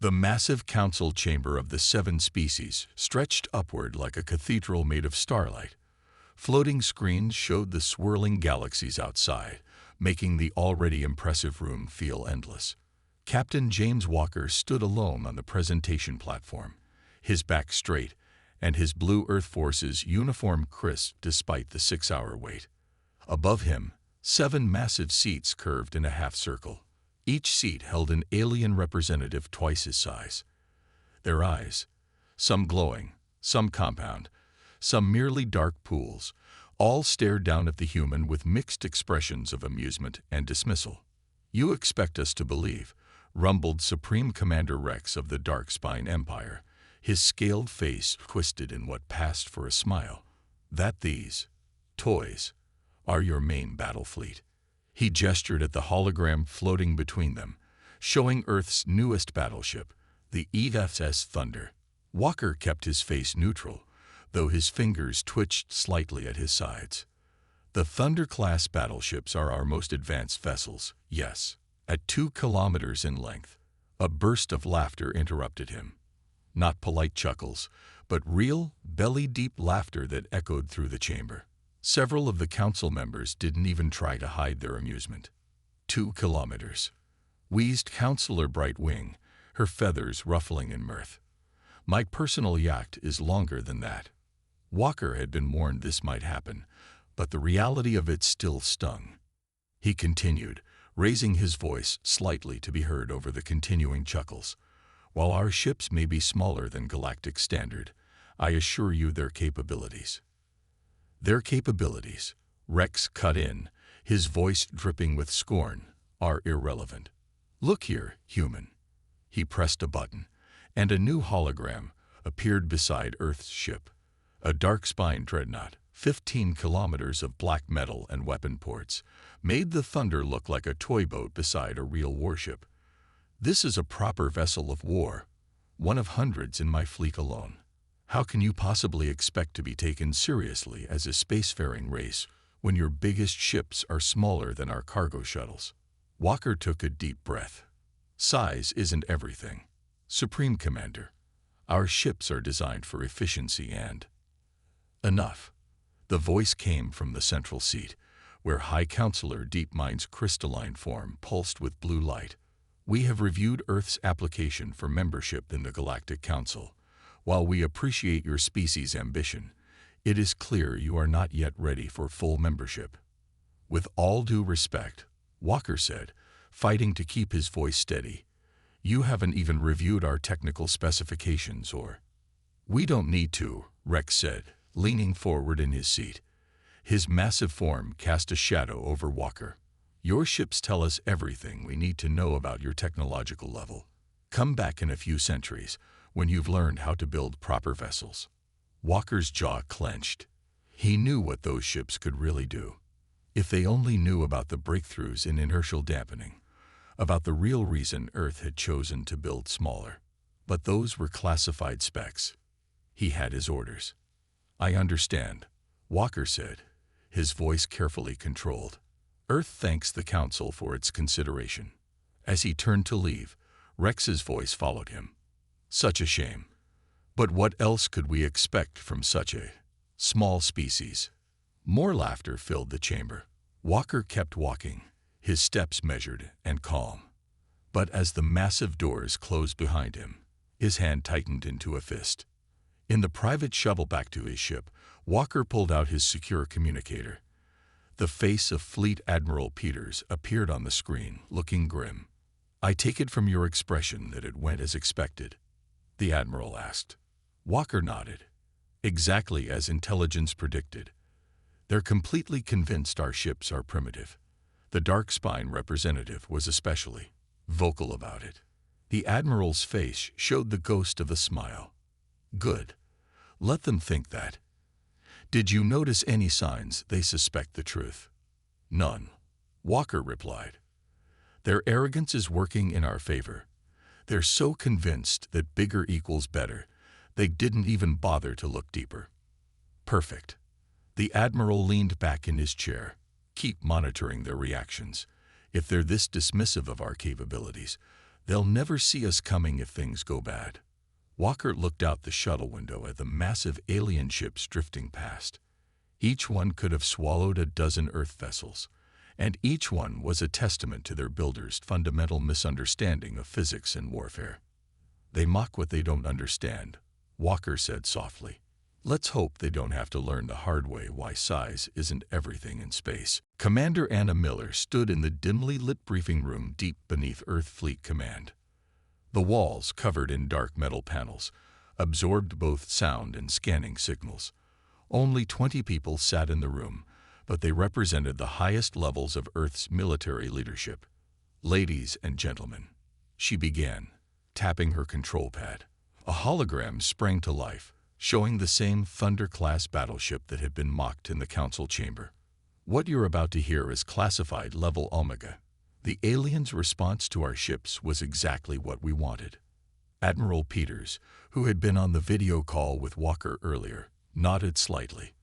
The massive council chamber of the seven species stretched upward like a cathedral made of starlight. Floating screens showed the swirling galaxies outside, making the already impressive room feel endless. Captain James Walker stood alone on the presentation platform, his back straight, and his Blue Earth Force's uniform crisp despite the 6-hour wait. Above him, 7 massive seats curved in a half-circle. Each seat held an alien representative twice his size. Their eyes, some glowing, some compound, some merely dark pools, all stared down at the human with mixed expressions of amusement and dismissal. "You expect us to believe," rumbled Supreme Commander Rex of the Darkspine Empire, his scaled face twisted in what passed for a smile, "that these toys are your main battle fleet." He gestured at the hologram floating between them, showing Earth's newest battleship, the HFY Thunder. Walker kept his face neutral, though his fingers twitched slightly at his sides. "The Thunder-class battleships are our most advanced vessels, yes." At 2 kilometers in length, a burst of laughter interrupted him. Not polite chuckles, but real, belly-deep laughter that echoed through the chamber. Several of the council members didn't even try to hide their amusement. 2 kilometers, wheezed Councillor Brightwing, her feathers ruffling in mirth. "My personal yacht is longer than that." Walker had been warned this might happen, but the reality of it still stung. He continued, raising his voice slightly to be heard over the continuing chuckles. "While our ships may be smaller than galactic standard, I assure you their capabilities." "Their capabilities," Rex cut in, his voice dripping with scorn, "are irrelevant. Look here, human." He pressed a button, and a new hologram appeared beside Earth's ship. A dark-spine dreadnought, 15 kilometers of black metal and weapon ports, made the Thunder look like a toy boat beside a real warship. "This is a proper vessel of war, one of hundreds in my fleet alone. How can you possibly expect to be taken seriously as a spacefaring race when your biggest ships are smaller than our cargo shuttles?" Walker took a deep breath. "Size isn't everything, Supreme Commander. Our ships are designed for efficiency and—" "Enough." The voice came from the central seat, where High Counselor Deepmind's crystalline form pulsed with blue light. "We have reviewed Earth's application for membership in the Galactic Council. While we appreciate your species' ambition, it is clear you are not yet ready for full membership." "With all due respect," Walker said, fighting to keep his voice steady, "you haven't even reviewed our technical specifications or—" "We don't need to," Rex said, leaning forward in his seat. His massive form cast a shadow over Walker. "Your ships tell us everything we need to know about your technological level. Come back in a few centuries, when you've learned how to build proper vessels." Walker's jaw clenched. He knew what those ships could really do. If they only knew about the breakthroughs in inertial dampening, about the real reason Earth had chosen to build smaller. But those were classified specs. He had his orders. "I understand," Walker said, his voice carefully controlled. "Earth thanks the Council for its consideration." As he turned to leave, Rex's voice followed him. "Such a shame. But what else could we expect from such a small species?" More laughter filled the chamber. Walker kept walking, his steps measured and calm. But as the massive doors closed behind him, his hand tightened into a fist. In the private shuttle back to his ship, Walker pulled out his secure communicator. The face of Fleet Admiral Peters appeared on the screen, looking grim. "I take it from your expression that it went as expected?" the Admiral asked. Walker nodded. "Exactly as intelligence predicted. They're completely convinced our ships are primitive." The Darkspine representative was especially vocal about it. The Admiral's face showed the ghost of a smile. "Good. Let them think that. Did you notice any signs they suspect the truth?" "None," Walker replied. "Their arrogance is working in our favor. They're so convinced that bigger equals better, they didn't even bother to look deeper." "Perfect." The Admiral leaned back in his chair. "Keep monitoring their reactions. If they're this dismissive of our capabilities, They'll never see us coming if things go bad. Walker looked out the shuttle window at the massive alien ships drifting past. Each one could have swallowed a dozen Earth vessels, and each one was a testament to their builders' fundamental misunderstanding of physics and warfare. They mock what they don't understand, Walker said softly. Let's hope they don't have to learn the hard way why size isn't everything in space. Commander Anna Miller stood in the dimly lit briefing room deep beneath Earth Fleet Command. The walls, covered in dark metal panels, absorbed both sound and scanning signals. Only 20 people sat in the room, but they represented the highest levels of Earth's military leadership. Ladies and gentlemen, she began, tapping her control pad. A hologram sprang to life, showing the same Thunder-class battleship that had been mocked in the council chamber. What you're about to hear is classified level Omega. The aliens' response to our ships was exactly what we wanted. Admiral Peters, who had been on the video call with Walker earlier, nodded slightly.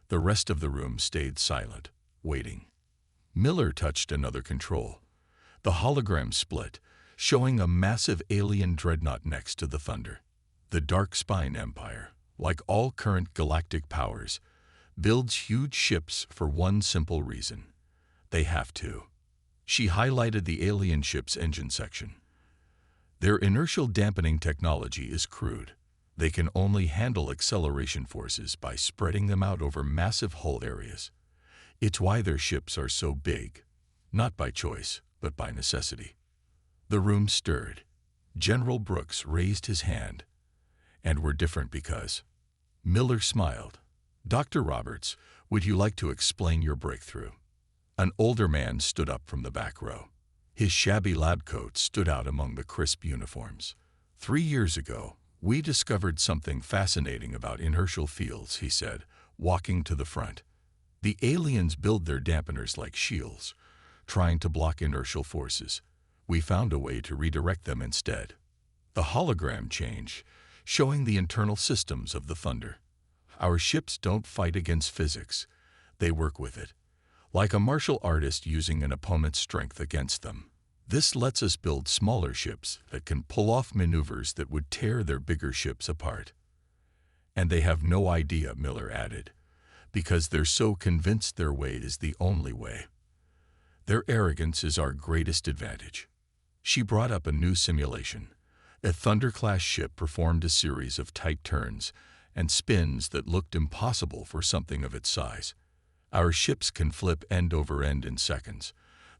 The rest of the room stayed silent, waiting. Miller touched another control. The hologram split, showing a massive alien dreadnought next to the Thunder. The Dark Spine Empire, like all current galactic powers, builds huge ships for one simple reason. They have to. She highlighted the alien ship's engine section. Their inertial dampening technology is crude. They can only handle acceleration forces by spreading them out over massive hull areas. It's why their ships are so big, not by choice, but by necessity. The room stirred. General Brooks raised his hand. And we're different because. Miller smiled. Dr. Roberts, would you like to explain your breakthrough? An older man stood up from the back row. His shabby lab coat stood out among the crisp uniforms. 3 years ago, we discovered something fascinating about inertial fields, he said, walking to the front. The aliens build their dampeners like shields, trying to block inertial forces. We found a way to redirect them instead. The hologram changed, showing the internal systems of the Thunder. Our ships don't fight against physics. They work with it, like a martial artist using an opponent's strength against them. This lets us build smaller ships that can pull off maneuvers that would tear their bigger ships apart. And they have no idea, Miller added, because they're so convinced their way is the only way. Their arrogance is our greatest advantage. She brought up a new simulation. A Thunder-class ship performed a series of tight turns and spins that looked impossible for something of its size. Our ships can flip end over end in seconds.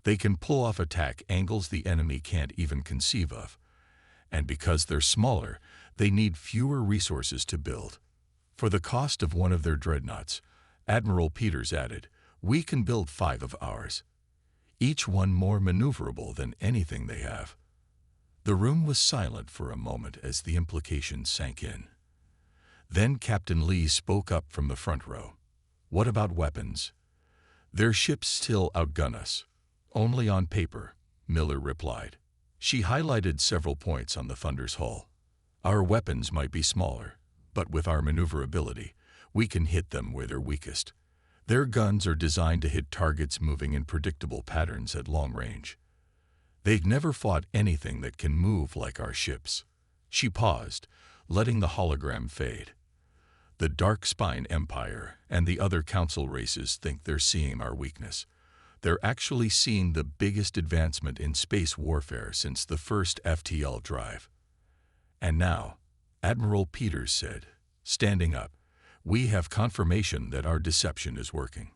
They can pull off attack angles the enemy can't even conceive of. And because they're smaller, they need fewer resources to build. For the cost of one of their dreadnoughts, Admiral Peters added, we can build 5 of ours, each one more maneuverable than anything they have. The room was silent for a moment as the implications sank in. Then Captain Lee spoke up from the front row. What about weapons? Their ships still outgun us. Only on paper, Miller replied. She highlighted several points on the Thunder's hull. Our weapons might be smaller, but with our maneuverability, we can hit them where they're weakest. Their guns are designed to hit targets moving in predictable patterns at long range. They've never fought anything that can move like our ships. She paused, letting the hologram fade. The Dark Spine Empire and the other council races think they're seeing our weakness. They're actually seeing the biggest advancement in space warfare since the first FTL drive. And now, Admiral Peters said, standing up, we have confirmation that our deception is working.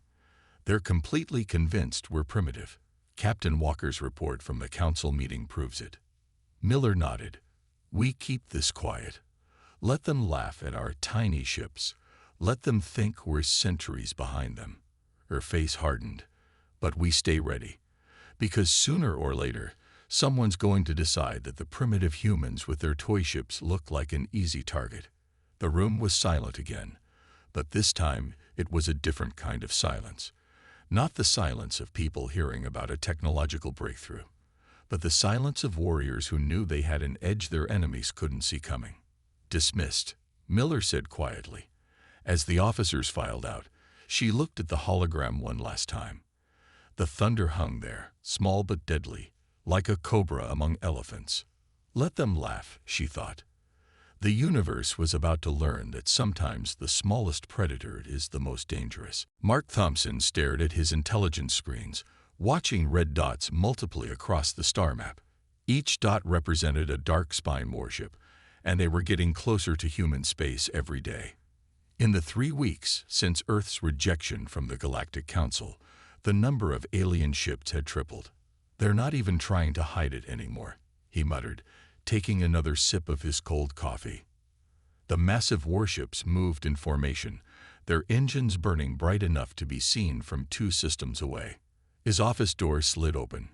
They're completely convinced we're primitive. Captain Walker's report from the council meeting proves it. Miller nodded. We keep this quiet. Let them laugh at our tiny ships. Let them think we're centuries behind them. Her face hardened. But we stay ready. Because sooner or later, someone's going to decide that the primitive humans with their toy ships look like an easy target. The room was silent again. But this time, it was a different kind of silence. Not the silence of people hearing about a technological breakthrough, but the silence of warriors who knew they had an edge their enemies couldn't see coming. Dismissed, Miller said quietly. As the officers filed out, she looked at the hologram one last time. The Thunder hung there, small but deadly, like a cobra among elephants. Let them laugh, she thought. The universe was about to learn that sometimes the smallest predator is the most dangerous. Mark Thompson stared at his intelligence screens, watching red dots multiply across the star map. Each dot represented a dark spine warship, and they were getting closer to human space every day. In the 3 weeks since Earth's rejection from the Galactic Council, the number of alien ships had tripled. "They're not even trying to hide it anymore," he muttered, taking another sip of his cold coffee. The massive warships moved in formation, their engines burning bright enough to be seen from 2 systems away. His office door slid open.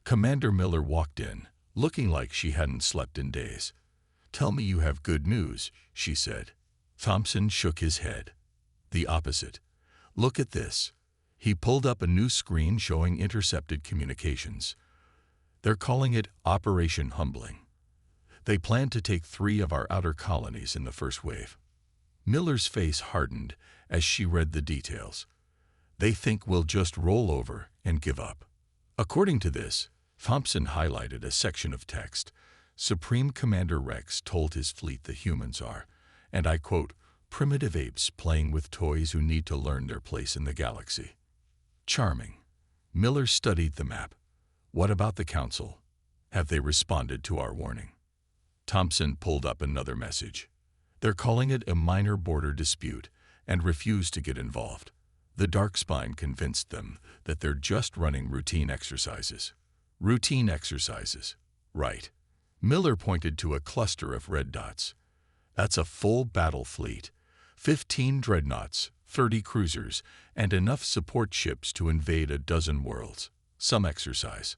Commander Miller walked in, looking like she hadn't slept in days. "Tell me you have good news," she said. Thompson shook his head. "The opposite. Look at this." He pulled up a new screen showing intercepted communications. "They're calling it Operation Humbling. They plan to take 3 of our outer colonies in the first wave." Miller's face hardened as she read the details. "They think we'll just roll over and give up." According to this, Thompson highlighted a section of text. Supreme Commander Rex told his fleet the humans are, and I quote, "primitive apes playing with toys who need to learn their place in the galaxy." Charming. Miller studied the map. "What about the Council? Have they responded to our warning?" Thompson pulled up another message. "They're calling it a minor border dispute and refuse to get involved. The Darkspine convinced them that they're just running routine exercises." Routine exercises. Right. Miller pointed to a cluster of red dots. "That's a full battle fleet. 15 dreadnoughts, 30 cruisers, and enough support ships to invade a dozen worlds. Some exercise."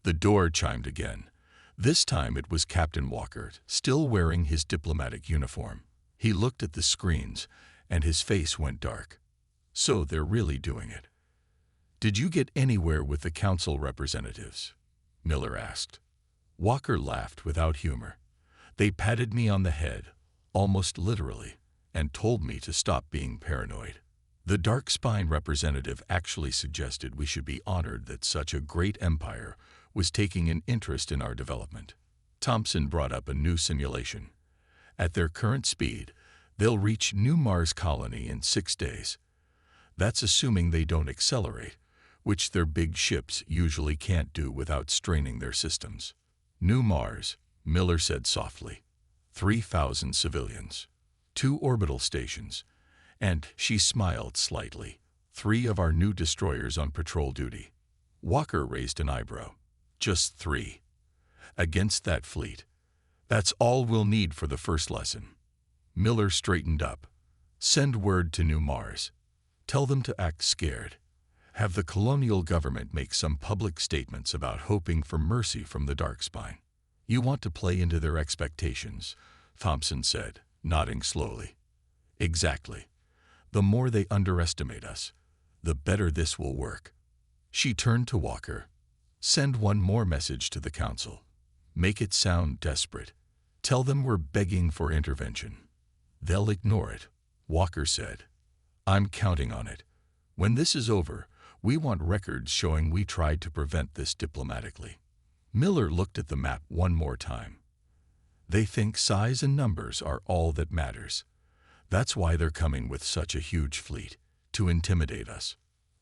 The door chimed again. This time it was Captain Walker, still wearing his diplomatic uniform. He looked at the screens, and his face went dark. "So they're really doing it." "Did you get anywhere with the Council representatives?" Miller asked. Walker laughed without humor. "They patted me on the head, almost literally, and told me to stop being paranoid. The Darkspine representative actually suggested we should be honored that such a great empire was taking an interest in our development." Thompson brought up a new simulation. "At their current speed, they'll reach New Mars colony in 6 days. That's assuming they don't accelerate, which their big ships usually can't do without straining their systems." "New Mars," Miller said softly. 3,000 civilians. 2 orbital stations. And she smiled slightly. 3 of our new destroyers on patrol duty." Walker raised an eyebrow. "Just 3. Against that fleet. That's all we'll need for the first lesson." Miller straightened up. "Send word to New Mars. Tell them to act scared. Have the colonial government make some public statements about hoping for mercy from the Darkspine." "You want to play into their expectations," Thompson said, nodding slowly. "Exactly. The more they underestimate us, the better this will work." She turned to Walker. "Send one more message to the Council. Make it sound desperate. Tell them we're begging for intervention." "They'll ignore it," Walker said. "I'm counting on it. When this is over, we want records showing we tried to prevent this diplomatically." Miller looked at the map one more time. "They think size and numbers are all that matters. That's why they're coming with such a huge fleet, to intimidate us."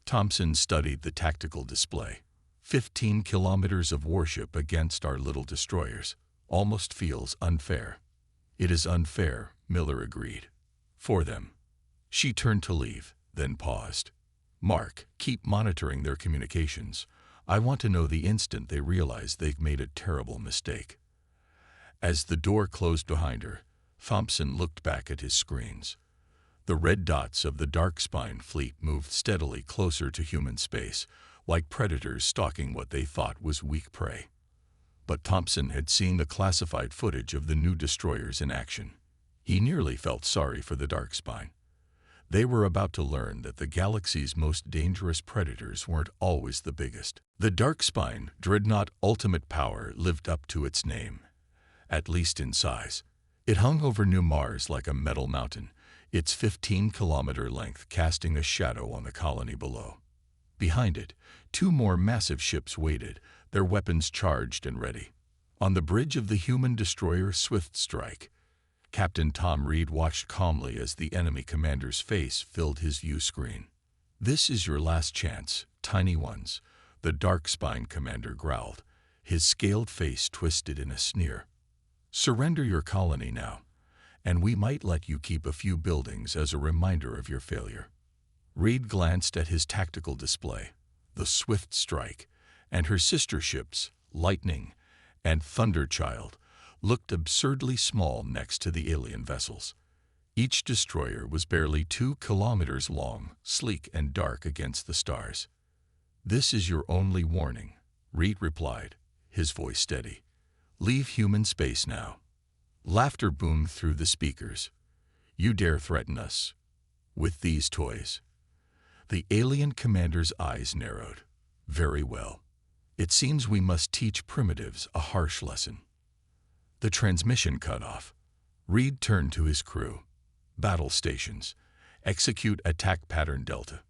Thompson studied the tactical display. 15 kilometers of warship against our little destroyers. Almost feels unfair. "It is unfair," Miller agreed. "For them." She turned to leave, then paused. "Mark, keep monitoring their communications. I want to know the instant they realize they've made a terrible mistake." As the door closed behind her, Thompson looked back at his screens. The red dots of the Darkspine fleet moved steadily closer to human space, like predators stalking what they thought was weak prey. But Thompson had seen the classified footage of the new destroyers in action. He nearly felt sorry for the Darkspine. They were about to learn that the galaxy's most dangerous predators weren't always the biggest. The Darkspine Dreadnought Ultimate Power lived up to its name, at least in size. It hung over New Mars like a metal mountain, its 15-kilometer length casting a shadow on the colony below. Behind it, 2 more massive ships waited, their weapons charged and ready. On the bridge of the human destroyer Swift Strike, Captain Tom Reed watched calmly as the enemy commander's face filled his view screen. "This is your last chance, tiny ones," the dark-spine commander growled, his scaled face twisted in a sneer. "Surrender your colony now, and we might let you keep a few buildings as a reminder of your failure." Reed glanced at his tactical display, the Swift Strike, and her sister ships, Lightning and Thunderchild, looked absurdly small next to the alien vessels. Each destroyer was barely 2 kilometers long, sleek and dark against the stars. "This is your only warning," Reed replied, his voice steady. "Leave human space now." Laughter boomed through the speakers. "You dare threaten us with these toys?" The alien commander's eyes narrowed. "Very well. It seems we must teach primitives a harsh lesson." The transmission cut off. Reed turned to his crew. "Battle stations. Execute attack pattern Delta."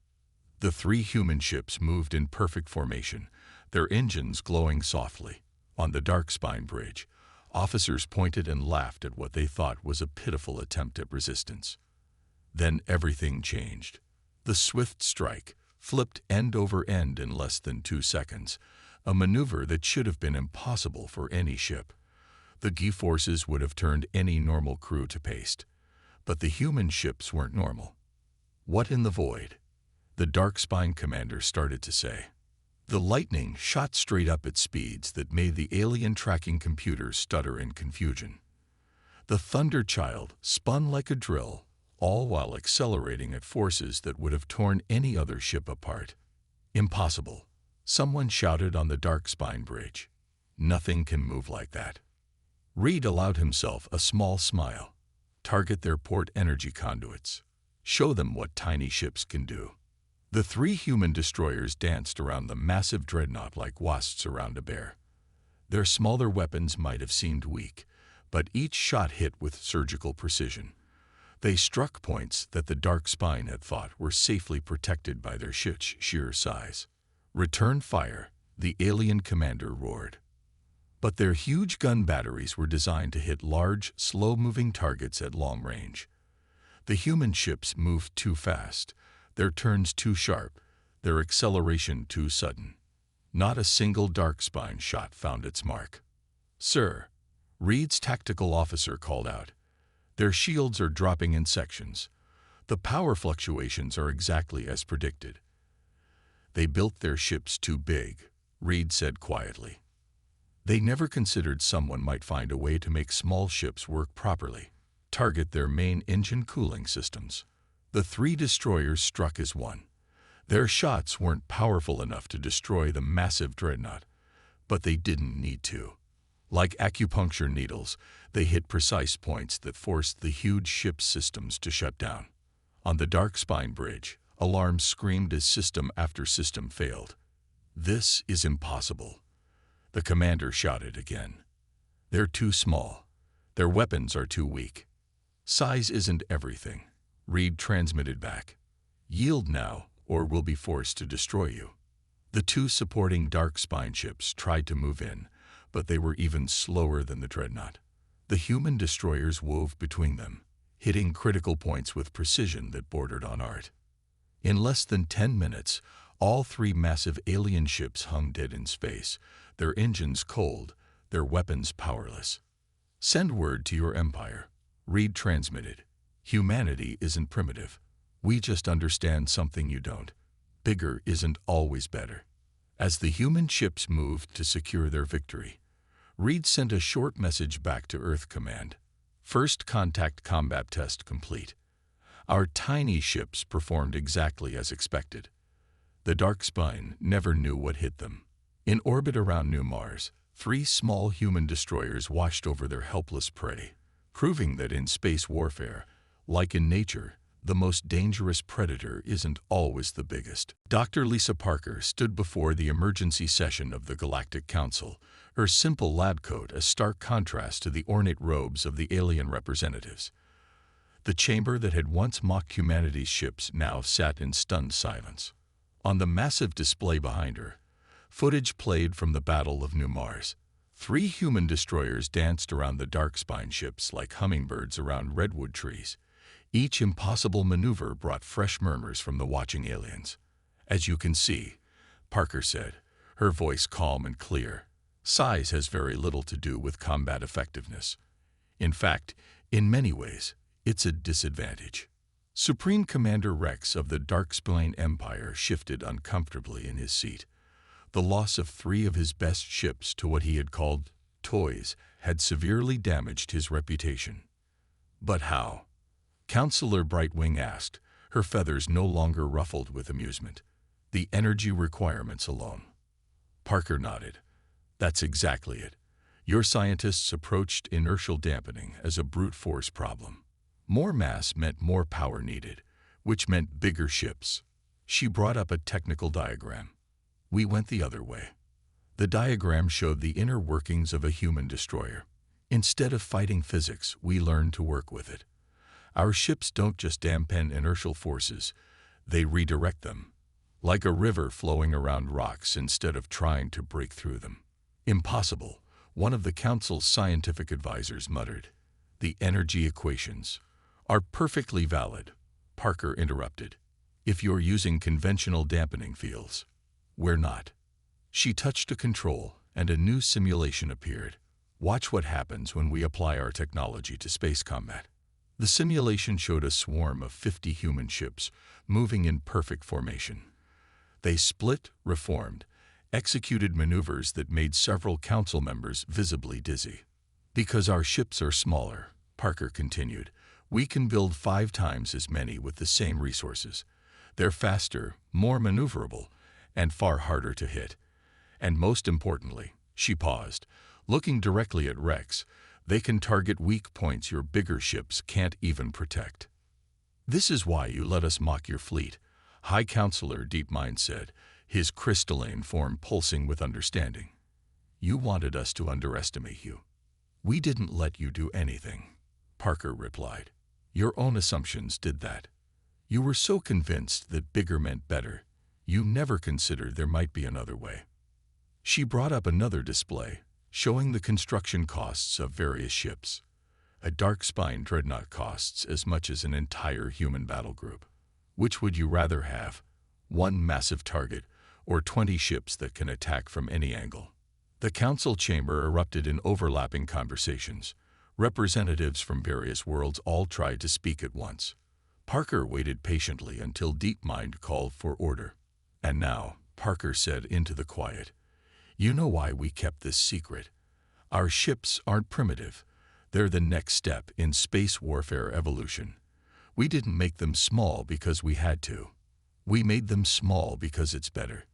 The 3 human ships moved in perfect formation, their engines glowing softly. On the Darkspine Bridge, officers pointed and laughed at what they thought was a pitiful attempt at resistance. Then everything changed. The Swift Strike flipped end over end in less than 2 seconds, a maneuver that should have been impossible for any ship. The G-forces would have turned any normal crew to paste. But the human ships weren't normal. "What in the void?" the Darkspine commander started to say. The Lightning shot straight up at speeds that made the alien tracking computers stutter in confusion. The Thunderchild spun like a drill, all while accelerating at forces that would have torn any other ship apart. "Impossible," someone shouted on the Darkspine Bridge. "Nothing can move like that." Reed allowed himself a small smile. "Target their port energy conduits. Show them what tiny ships can do." The 3 human destroyers danced around the massive dreadnought like wasps around a bear. Their smaller weapons might have seemed weak, but each shot hit with surgical precision. They struck points that the Darkspine had thought were safely protected by their ship's sheer size. "Return fire," the alien commander roared. But their huge gun batteries were designed to hit large, slow-moving targets at long range. The human ships moved too fast, their turns too sharp, their acceleration too sudden. Not a single Darkspine shot found its mark. "Sir," Reed's tactical officer called out, "their shields are dropping in sections. The power fluctuations are exactly as predicted." "They built their ships too big," Reed said quietly. "They never considered someone might find a way to make small ships work properly. Target their main engine cooling systems." The 3 destroyers struck as one. Their shots weren't powerful enough to destroy the massive dreadnought, but they didn't need to. Like acupuncture needles, they hit precise points that forced the huge ship's systems to shut down. On the Darkspine Bridge, alarms screamed as system after system failed. "This is impossible," the commander shouted again. "They're too small. Their weapons are too weak." "Size isn't everything," Reed transmitted back. "Yield now, or we'll be forced to destroy you." The 2 supporting Darkspine ships tried to move in, but they were even slower than the dreadnought. The human destroyers wove between them, hitting critical points with precision that bordered on art. In less than 10 minutes, all 3 massive alien ships hung dead in space, their engines cold, their weapons powerless. "Send word to your empire," Reed transmitted. "Humanity isn't primitive. We just understand something you don't. Bigger isn't always better." As the human ships moved to secure their victory, Reed sent a short message back to Earth Command. "First contact combat test complete. Our tiny ships performed exactly as expected." The Darkspine never knew what hit them. In orbit around New Mars, 3 small human destroyers watched over their helpless prey, proving that in space warfare, like in nature, the most dangerous predator isn't always the biggest. Dr. Lisa Parker stood before the emergency session of the Galactic Council, her simple lab coat a stark contrast to the ornate robes of the alien representatives. The chamber that had once mocked humanity's ships now sat in stunned silence. On the massive display behind her, footage played from the Battle of New Mars. 3 human destroyers danced around the dark-spine ships like hummingbirds around redwood trees. Each impossible maneuver brought fresh murmurs from the watching aliens. "As you can see," Parker said, her voice calm and clear, "size has very little to do with combat effectiveness. In fact, in many ways, it's a disadvantage." Supreme Commander Rex of the Darkspine Empire shifted uncomfortably in his seat. The loss of 3 of his best ships to what he had called toys had severely damaged his reputation. "But how?" Counselor Brightwing asked, her feathers no longer ruffled with amusement. "The energy requirements alone." Parker nodded. "That's exactly it. Your scientists approached inertial dampening as a brute force problem. More mass meant more power needed, which meant bigger ships." She brought up a technical diagram. "We went the other way." The diagram showed the inner workings of a human destroyer. Instead of fighting physics, we learned to work with it. Our ships don't just dampen inertial forces, they redirect them, like a river flowing around rocks instead of trying to break through them. "Impossible," one of the Council's scientific advisors muttered. "The energy equations are perfectly valid," Parker interrupted. "If you're using conventional dampening fields. We're not." She touched a control, and a new simulation appeared. "Watch what happens when we apply our technology to space combat." The simulation showed a swarm of 50 human ships moving in perfect formation. They split, reformed, executed maneuvers that made several council members visibly dizzy. "Because our ships are smaller," Parker continued, "we can build 5 times as many with the same resources. They're faster, more maneuverable, and far harder to hit. And most importantly," she paused, looking directly at Rex, "they can target weak points your bigger ships can't even protect." "This is why you let us mock your fleet," High Counselor Deepmind said, his crystalline form pulsing with understanding. "You wanted us to underestimate you." "We didn't let you do anything," Parker replied. "Your own assumptions did that. You were so convinced that bigger meant better, you never considered there might be another way." She brought up another display, showing the construction costs of various ships. A dark-spine dreadnought costs as much as an entire human battle group. Which would you rather have? 1 massive target, or 20 ships that can attack from any angle? The council chamber erupted in overlapping conversations. Representatives from various worlds all tried to speak at once. Parker waited patiently until Deepmind called for order. "And now," Parker said into the quiet, "you know why we kept this secret. Our ships aren't primitive. They're the next step in space warfare evolution. We didn't make them small because we had to. We made them small because it's better."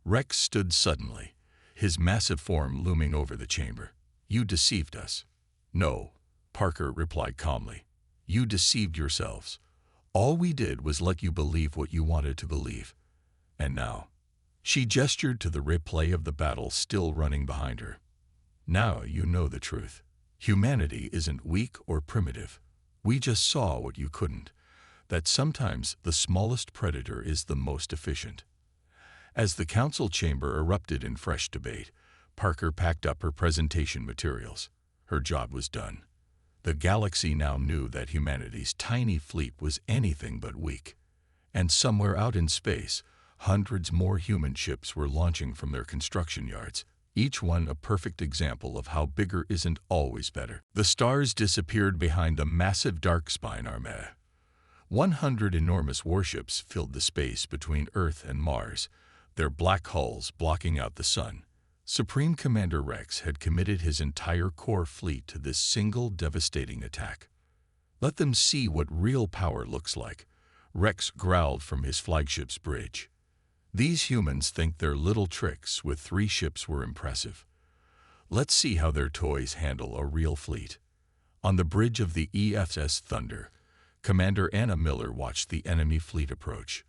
Rex stood suddenly, his massive form looming over the chamber. "You deceived us." "No," Parker replied calmly. "You deceived yourselves. All we did was let you believe what you wanted to believe. And now," she gestured to the replay of the battle still running behind her, "now you know the truth. Humanity isn't weak or primitive. We just saw what you couldn't, that sometimes the smallest predator is the most efficient." As the council chamber erupted in fresh debate, Parker packed up her presentation materials. Her job was done. The galaxy now knew that humanity's tiny fleet was anything but weak. And somewhere out in space, hundreds more human ships were launching from their construction yards, each one a perfect example of how bigger isn't always better. The stars disappeared behind the massive Darkspine armada. 100 enormous warships filled the space between Earth and Mars, their black hulls blocking out the sun. Supreme Commander Rex had committed his entire core fleet to this single devastating attack. "Let them see what real power looks like," Rex growled from his flagship's bridge. "These humans think their little tricks with 3 ships were impressive. Let's see how their toys handle a real fleet." On the bridge of the EFS Thunder, Commander Anna Miller watched the enemy fleet approach.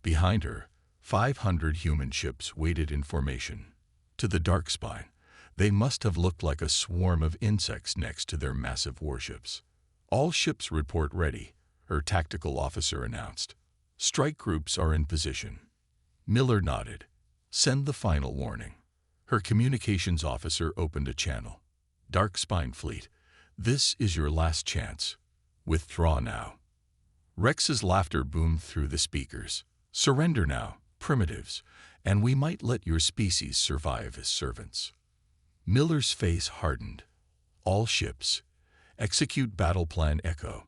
Behind her, 500 human ships waited in formation. To the Darkspine, they must have looked like a swarm of insects next to their massive warships. "All ships report ready," her tactical officer announced. "Strike groups are in position." Miller nodded. "Send the final warning." Her communications officer opened a channel. "Dark Spine Fleet, this is your last chance. Withdraw now." Rex's laughter boomed through the speakers. "Surrender now, primitives, and we might let your species survive as servants." Miller's face hardened. "All ships, execute Battle Plan Echo.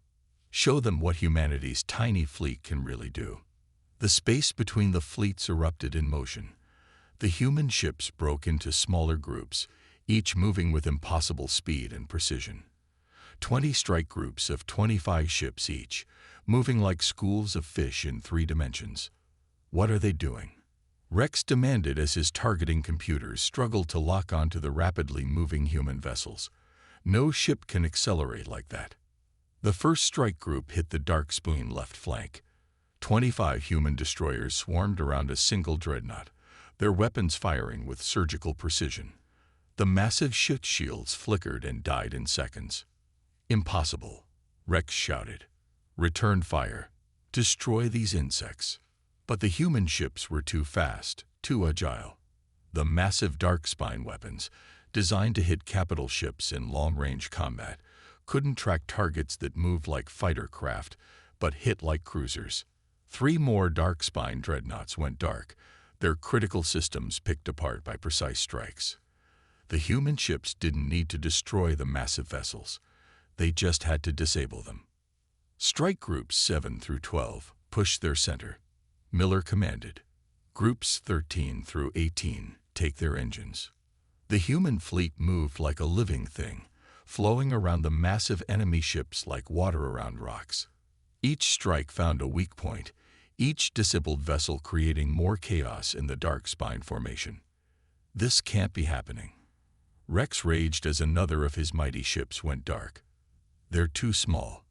Show them what humanity's tiny fleet can really do." The space between the fleets erupted in motion. The human ships broke into smaller groups, each moving with impossible speed and precision. 20 strike groups of 25 ships each, moving like schools of fish in 3 dimensions. "What are they doing?" Rex demanded as his targeting computers struggled to lock onto the rapidly moving human vessels. "No ship can accelerate like that." The first strike group hit the Dark Spine left flank. 25 human destroyers swarmed around a single dreadnought, their weapons firing with surgical precision. The massive ship shields flickered and died in seconds. "Impossible," Rex shouted. "Return fire. Destroy these insects." But the human ships were too fast, too agile. The massive Dark Spine weapons, designed to hit capital ships in long-range combat, couldn't track targets that moved like fighter craft, but hit like cruisers. 3 more Dark Spine dreadnoughts went dark, their critical systems picked apart by precise strikes. The human ships didn't need to destroy the massive vessels. They just had to disable them. Strike Groups 7 through 12 pushed their center. Miller commanded. Groups 13 through 18 take their engines. The human fleet moved like a living thing, flowing around the massive enemy ships like water around rocks. Each strike found a weak point, each disabled vessel creating more chaos in the Dark Spine formation. "This can't be happening." Rex raged as another of his mighty ships went dark. "They're too small,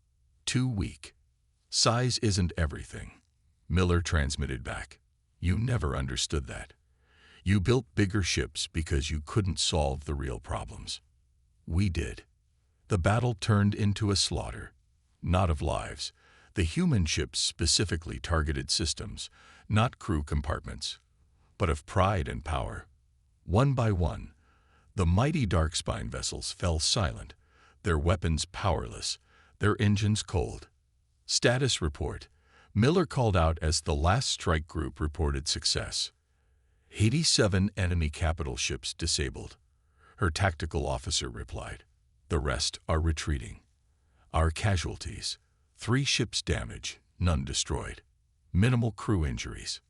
too weak. Size isn't everything." Miller transmitted back. "You never understood that. You built bigger ships because you couldn't solve the real problems. We did." The battle turned into a slaughter, not of lives. The human ships specifically targeted systems, not crew compartments, but of pride and power. One by one, the mighty Dark Spine vessels fell silent, their weapons powerless, their engines cold. "Status report," Miller called out as the last strike group reported success. 87 enemy capital ships disabled. Her tactical officer replied. "The rest are retreating. Our casualties: 3 ships damaged, none destroyed. Minimal crew injuries."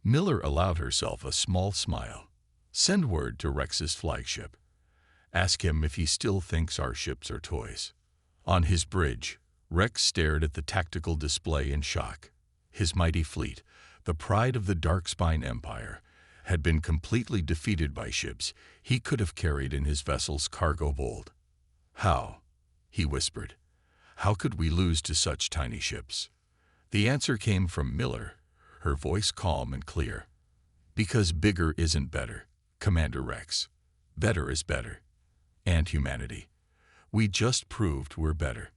Miller allowed herself a small smile. "Send word to Rex's flagship. Ask him if he still thinks our ships are toys." On his bridge, Rex stared at the tactical display in shock. His mighty fleet, the pride of the Dark Spine Empire, had been completely defeated by ships he could have carried in his vessel's cargo hold. "How?" he whispered. "How could we lose to such tiny ships?" The answer came from Miller, her voice calm and clear. "Because bigger isn't better, Commander Rex. Better is better. And humanity. We just proved we're better."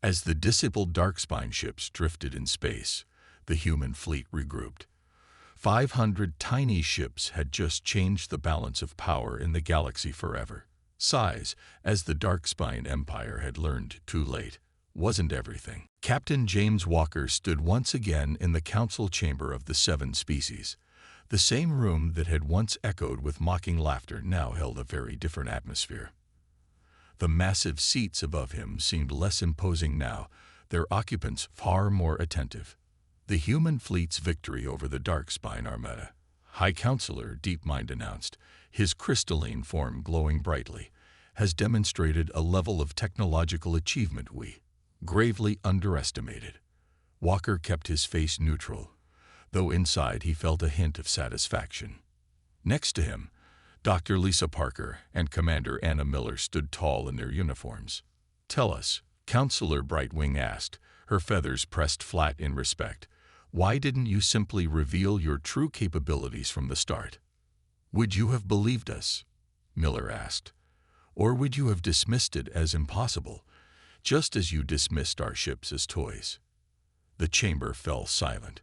As the disabled Dark Spine ships drifted in space, the human fleet regrouped. 500 tiny ships had just changed the balance of power in the galaxy forever. Size, as the Dark Spine Empire had learned too late, wasn't everything. Captain James Walker stood once again in the council chamber of the 7 species. The same room that had once echoed with mocking laughter now held a very different atmosphere. The massive seats above him seemed less imposing now, their occupants far more attentive. "The human fleet's victory over the Dark Spine Armada," High Counselor Deepmind announced, his crystalline form glowing brightly, "has demonstrated a level of technological achievement we gravely underestimated." Walker kept his face neutral, though inside he felt a hint of satisfaction. Next to him, Dr. Lisa Parker and Commander Anna Miller stood tall in their uniforms. "Tell us," Counselor Brightwing asked, her feathers pressed flat in respect, "why didn't you simply reveal your true capabilities from the start?" "Would you have believed us?" Miller asked. "Or would you have dismissed it as impossible, just as you dismissed our ships as toys?" The chamber fell silent.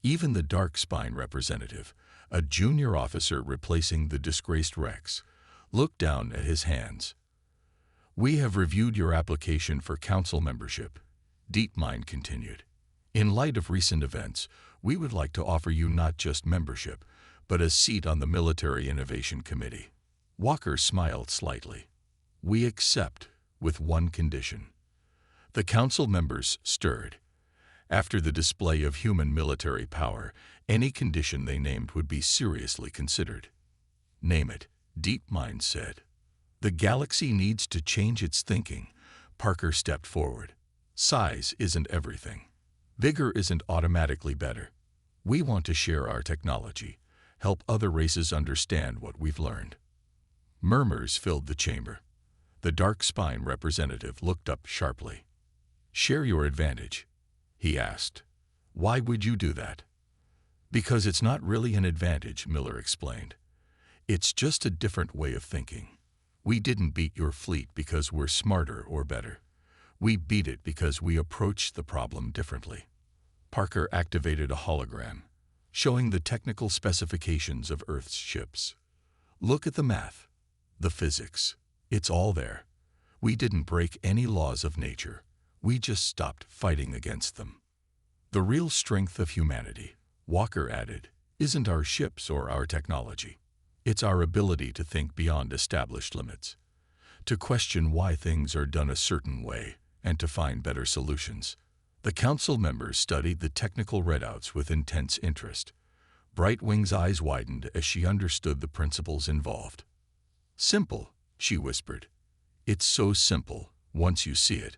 Even the Dark Spine representative, A junior officer replacing the disgraced Rex looked down at his hands. "We have reviewed your application for council membership," DeepMind continued. "In light of recent events, we would like to offer you not just membership, but a seat on the Military Innovation Committee." Walker smiled slightly. "We accept, with one condition." The council members stirred. After the display of human military power, any condition they named would be seriously considered. "Name it," DeepMind said. "The galaxy needs to change its thinking." Parker stepped forward. "Size isn't everything. Vigor isn't automatically better. We want to share our technology, help other races understand what we've learned." Murmurs filled the chamber. The dark spine representative looked up sharply. "Share your advantage?" he asked. "Why would you do that?" "Because it's not really an advantage," Miller explained. "It's just a different way of thinking. We didn't beat your fleet because we're smarter or better. We beat it because we approached the problem differently." Parker activated a hologram, showing the technical specifications of Earth's ships. "Look at the math, the physics. It's all there. We didn't break any laws of nature. We just stopped fighting against them." "The real strength of humanity," Walker added, "isn't our ships or our technology. It's our ability to think beyond established limits, to question why things are done a certain way, and to find better solutions." The council members studied the technical readouts with intense interest. Brightwing's eyes widened as she understood the principles involved. "Simple," she whispered. "It's so simple, once you see it.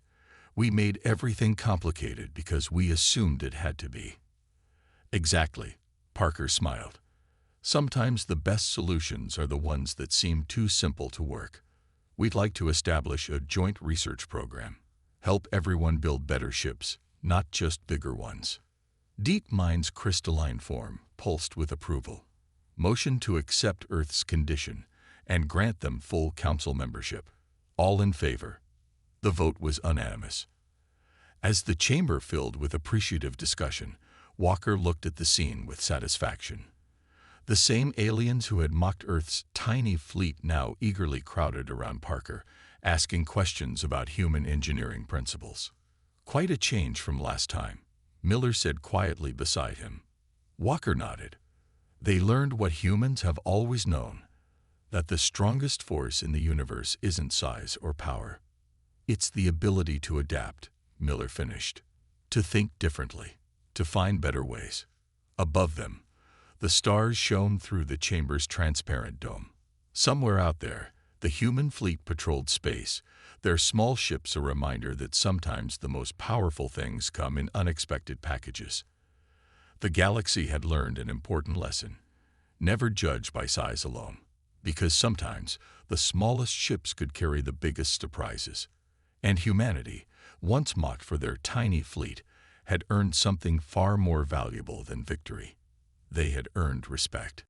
We made everything complicated because we assumed it had to be." "Exactly," Parker smiled. "Sometimes the best solutions are the ones that seem too simple to work. We'd like to establish a joint research program, help everyone build better ships, not just bigger ones." DeepMind's crystalline form pulsed with approval. "Motion to accept Earth's condition and grant them full council membership. All in favor." The vote was unanimous. As the chamber filled with appreciative discussion, Walker looked at the scene with satisfaction. The same aliens who had mocked Earth's tiny fleet now eagerly crowded around Parker, asking questions about human engineering principles. "Quite a change from last time," Miller said quietly beside him. Walker nodded. "They learned what humans have always known, that the strongest force in the universe isn't size or power. It's the ability to adapt," Miller finished. "To think differently, to find better ways." Above them, the stars shone through the chamber's transparent dome. Somewhere out there, the human fleet patrolled space, their small ships a reminder that sometimes the most powerful things come in unexpected packages. The galaxy had learned an important lesson: never judge by size alone, because sometimes the smallest ships could carry the biggest surprises. And humanity, once mocked for their tiny fleet, had earned something far more valuable than victory. They had earned respect.